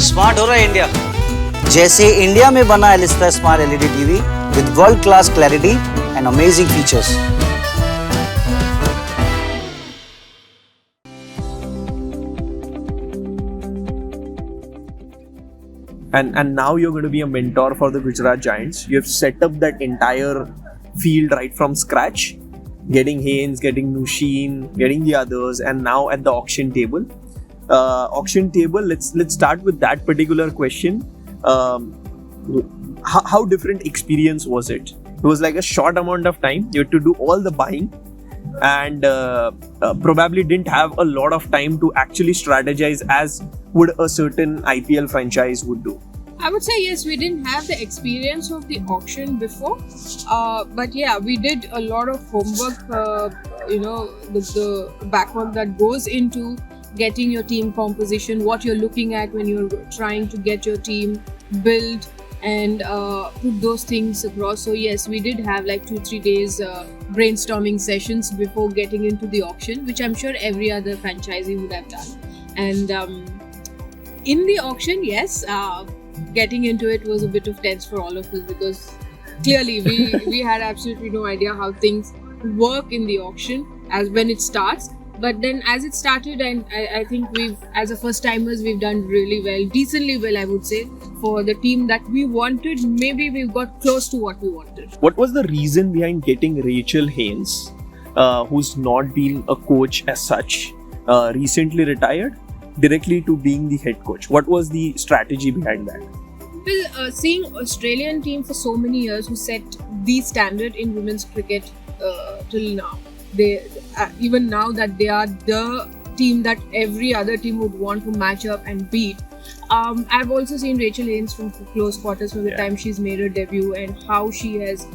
Smart हो रहा है इंडिया, जैसे इंडिया में बना Elista smart LED TV with world class clarity and amazing features. And now you're going to be a mentor for the Gujarat Giants. You have set up that entire field right from scratch, getting Haynes, getting Nushin, getting the others, and now at the auction table. Let's start with that particular question. How different experience was it? It was like a short amount of time. You had to do all the buying, and probably didn't have a lot of time to actually strategize as would a certain IPL franchise would do. I would say yes, we didn't have the experience of the auction before, but yeah, we did a lot of homework, the backwork that goes into getting your team composition, what you're looking at when you're trying to get your team built and put those things across. So yes, we did have like 2-3 days brainstorming sessions before getting into the auction, which I'm sure every other franchisee would have done. And in the auction, yes, getting into it was a bit of tense for all of us, because clearly we had absolutely no idea how things work in the auction as when it starts. But then as it started, and I think as a first timers, we've done really well, decently well, I would say, for the team that we wanted. Maybe we've got close to what we wanted. What was the reason behind getting Rachel Haynes, who's not been a coach as such, recently retired, directly to being the head coach? What was the strategy behind that? Well, seeing Australian team for so many years who set the standard in women's cricket till now, they even now that they are the team that every other team would want to match up and beat. I've also seen Rachel Haynes from close quarters from the time she's made her debut, and how she has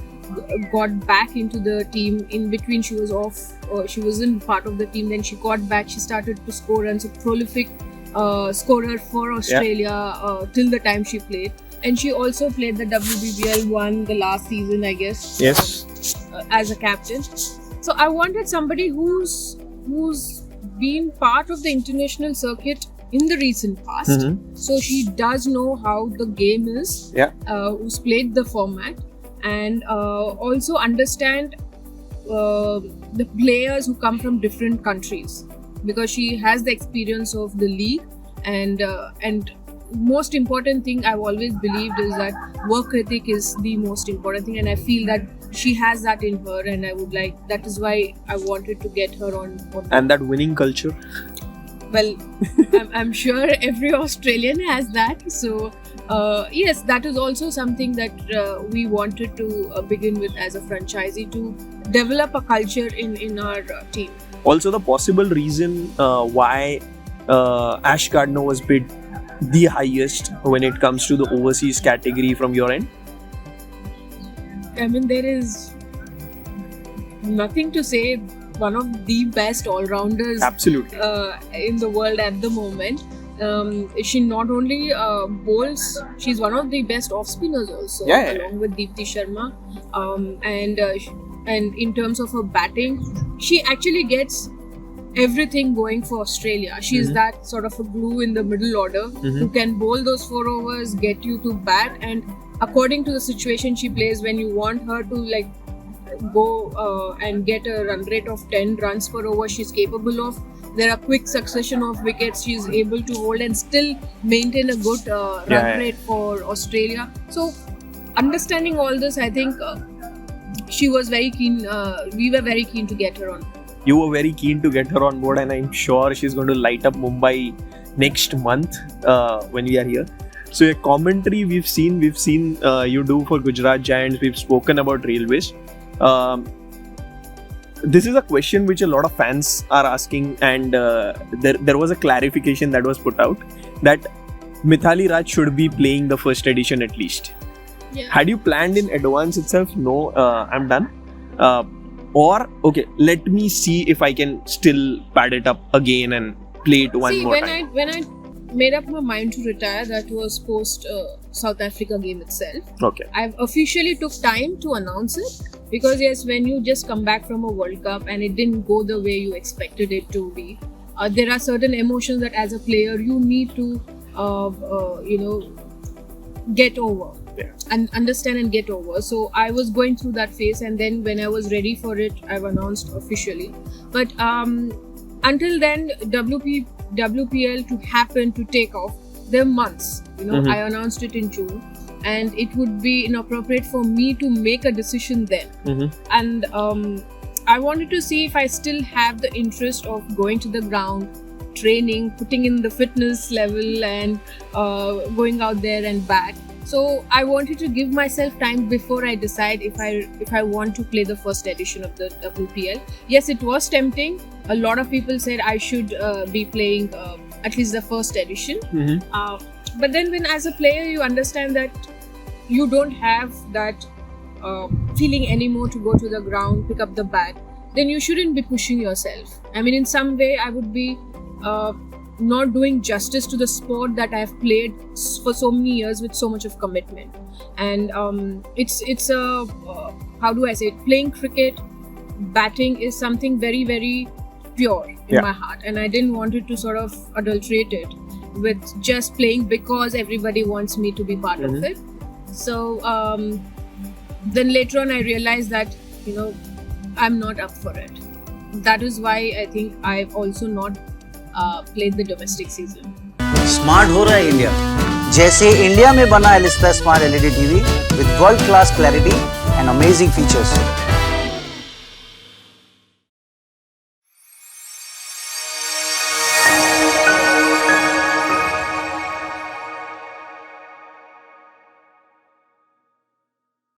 got back into the team. In between she was off, she wasn't part of the team, then she got back, she started to score runs, a prolific scorer for Australia till the time she played. And she also played the WPL, won the last season, I guess. Yes. As a captain. So I wanted somebody who's been part of the international circuit in the recent past. Mm-hmm. So she does know how the game is. Yeah. Who's played the format, and also understand the players who come from different countries, because she has the experience of the league, and most important thing I've always believed is that work ethic is the most important thing, and I feel that she has that in her, and that is why I wanted to get her on board. And that winning culture. Well, I'm sure every Australian has that. So yes, that is also something that we wanted to begin with as a franchisee, to develop a culture in our team. Also, the possible reason why Ashleigh Gardner was bid the highest when it comes to the overseas category from your end? I mean, there is nothing to say. One of the best all-rounders absolutely in the world at the moment. She not only bowls, she's one of the best off-spinners also, along with Deepti Sharma. And in terms of her batting, she actually gets everything going for Australia. She's that sort of a glue in the middle order who can bowl those 4 overs, get you to bat, and according to the situation she plays, when you want her to go and get a run rate of 10 runs per over, she's capable of. There are quick succession of wickets she's able to hold and still maintain a good run rate for Australia. So understanding all this, I think she was very keen. We were very keen to get her on. You were very keen to get her on board, and I'm sure she's going to light up Mumbai next month when we are here. So your commentary we've seen you do for Gujarat Giants. We've spoken about Railways. This is a question which a lot of fans are asking, and there was a clarification that was put out that Mithali Raj should be playing the first edition at least. Yeah. Had you planned in advance itself? No, I'm done. Or okay, let me see if I can still pad it up again and play it one more time. When I made up my mind to retire, that was post South Africa game itself. Okay. I've officially took time to announce it, because yes, when you just come back from a World Cup and it didn't go the way you expected it to be, there are certain emotions that as a player you need to get over. Yeah. And understand and get over. So I was going through that phase, and then when I was ready for it, I've announced officially. But until then, WPL to happen, to take off, there are months. I announced it in June, and it would be inappropriate for me to make a decision then. And I wanted to see if I still have the interest of going to the ground, training, putting in the fitness level, and going out there and back. So I wanted to give myself time before I decide if I want to play the first edition of the WPL. Yes, it was tempting. A lot of people said I should be playing at least the first edition. But then when as a player you understand that you don't have that feeling anymore to go to the ground, pick up the bat, then you shouldn't be pushing yourself. I mean, in some way I would be not doing justice to the sport that I have played for so many years with so much of commitment. And it's a how do I say it? Playing cricket, batting is something very, very pure in my heart, and I didn't want it to sort of adulterate it with just playing because everybody wants me to be part of it. So then later on I realized that I'm not up for it. That is why I think I've also not played the domestic season. Smart हो रहा है India, जैसे India में बना Elista smart LED TV with world class clarity and amazing features.